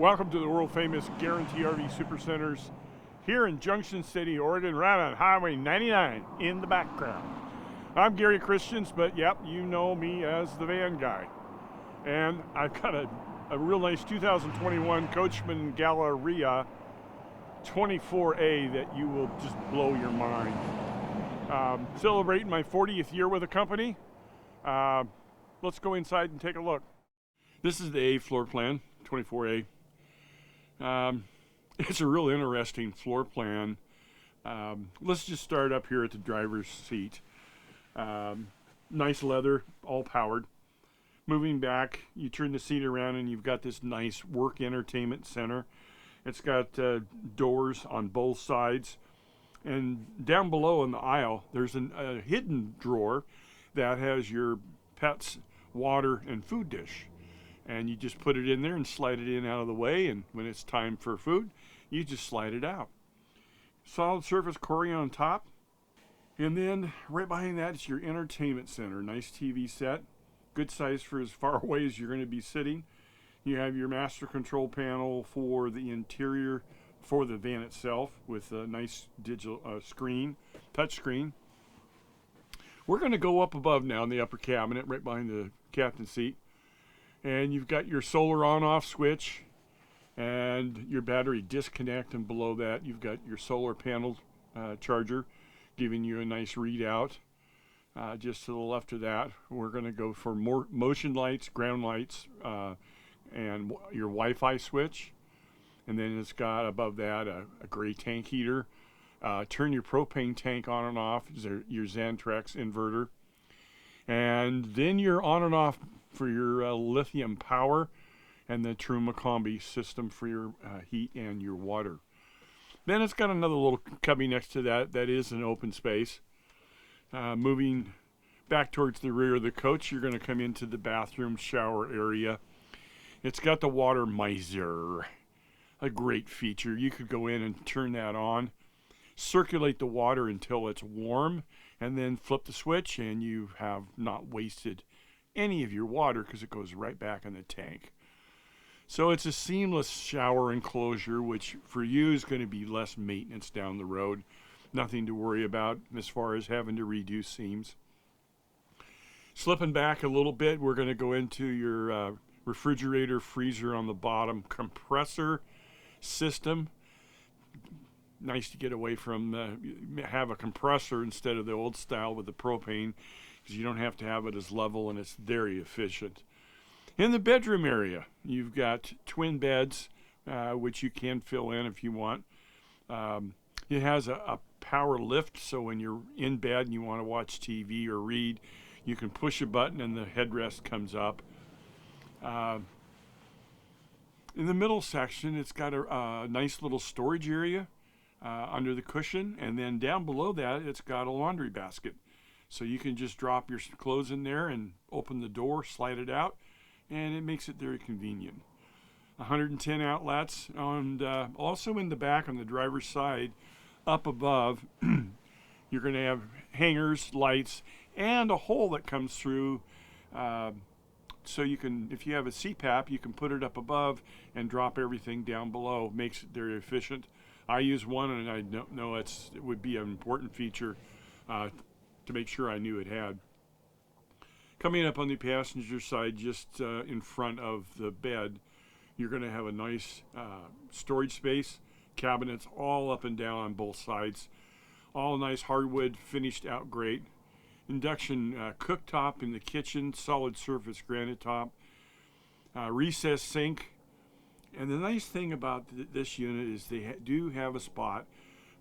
Welcome to the world famous Guaranty RV Supercenters here in Junction City, Oregon, right on Highway 99 in the background. I'm Gary.Christiance, but yep, you know me as the van guy. And I've got a real nice 2021 Coachmen Galleria 24A that you will just blow your mind. Celebrating my 40th year with the company. Let's go inside and take a look. This is the A floor plan, 24A. It's a real interesting floor plan. Let's just start up here at the driver's seat. Nice leather, all powered. Moving back, you turn the seat around and you've got this nice work entertainment center. It's got doors on both sides. And down below in the aisle, there's a hidden drawer that has your pet's water and food dish. And you just put it in there and slide it in out of the way, and when it's time for food, you just slide it out. Solid surface Corian on top. And then right behind that is your entertainment center. Nice TV set. Good size for as far away as you're going to be sitting. You have your master control panel for the interior for the van itself with a nice digital screen, touch screen. We're going to go up above now in the upper cabinet right behind the captain's seat. And you've got your solar on-off switch and your battery disconnect, and below that you've got your solar panel charger giving you a nice readout. Just to the left of that, we're going to go for more motion lights, ground lights, and your Wi-Fi switch. And then it's got above that a gray tank heater. Turn your propane tank on and off, your Xantrex inverter. And then you're on and off for your lithium power, and the Truma Combi system for your heat and your water. Then it's got another little cubby next to that is an open space. Moving back towards the rear of the coach, you're going to come into the bathroom shower area. It's got the water miser, a great feature. You could go in and turn that on, circulate the water until it's warm, and then flip the switch, and you have not wasted any of your water because it goes right back in the tank. So it's a seamless shower enclosure, which for you is going to be less maintenance down the road. Nothing to worry about as far as having to redo seams. Slipping back a little bit, we're going to go into your refrigerator, freezer on the bottom, compressor system. Nice to get away from have a compressor instead of the old style with the propane, because you don't have to have it as level, and it's very efficient. In the bedroom area, you've got twin beds, which you can fill in if you want. It has a power lift, so when you're in bed and you want to watch TV or read, you can push a button and the headrest comes up. In the middle section, it's got a nice little storage area under the cushion, and then down below that, it's got a laundry basket. So you can just drop your clothes in there and open the door, slide it out, and it makes it very convenient. 110 outlets, and also in the back on the driver's side, up above, you're going to have hangers, lights, and a hole that comes through. So you can, if you have a CPAP, you can put it up above and drop everything down below. Makes it very efficient. I use one, and I know it would be an important feature to make sure I knew it had. Coming up on the passenger side, just in front of the bed, you're going to have a nice storage space, cabinets all up and down on both sides, all nice hardwood, finished out great. Induction cooktop in the kitchen, solid surface granite top, recessed sink. And the nice thing about this unit is they do have a spot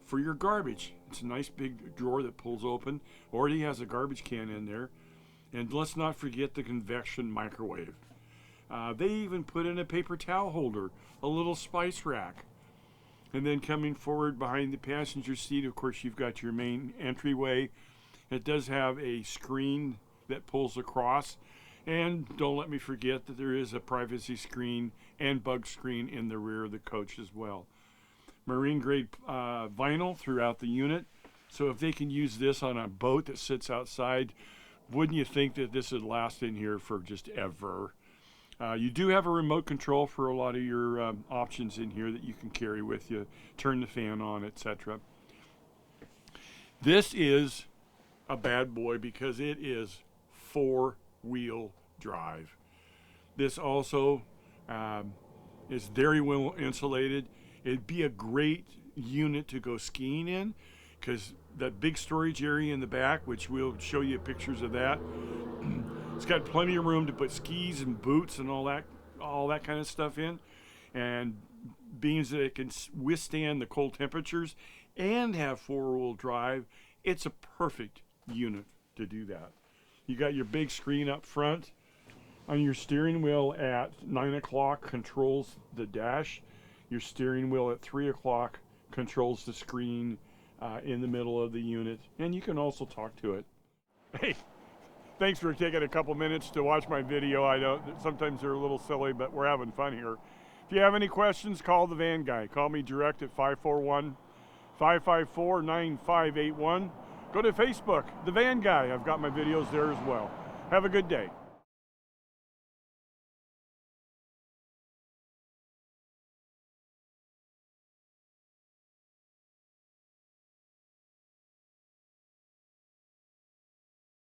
for your garbage. It's a nice big drawer that pulls open. Already has a garbage can in there. And let's not forget the convection microwave. They even put in a paper towel holder, a little spice rack. And then coming forward behind the passenger seat, of course, you've got your main entryway. It does have a screen that pulls across. And don't let me forget that there is a privacy screen and bug screen in the rear of the coach as well. Marine grade vinyl throughout the unit. So if they can use this on a boat that sits outside, wouldn't you think that this would last in here for just ever? You do have a remote control for a lot of your options in here that you can carry with you, turn the fan on, etc. This is a bad boy because it is 4-wheel drive. This also is very well insulated. It'd be a great unit to go skiing in because that big storage area in the back, which we'll show you pictures of that, it's got plenty of room to put skis and boots and all that kind of stuff in. And being that it can withstand the cold temperatures and have 4-wheel drive, it's a perfect unit to do that. You got your big screen up front. On your steering wheel at 9 o'clock controls the dash. Your steering wheel at 3 o'clock controls the screen in the middle of the unit. And you can also talk to it. Hey, thanks for taking a couple minutes to watch my video. I know sometimes they're a little silly, but we're having fun here. If you have any questions, call the van guy. Call me direct at 541-554-9581. Go to Facebook, The Van Guy. I've got my videos there as well. Have a good day.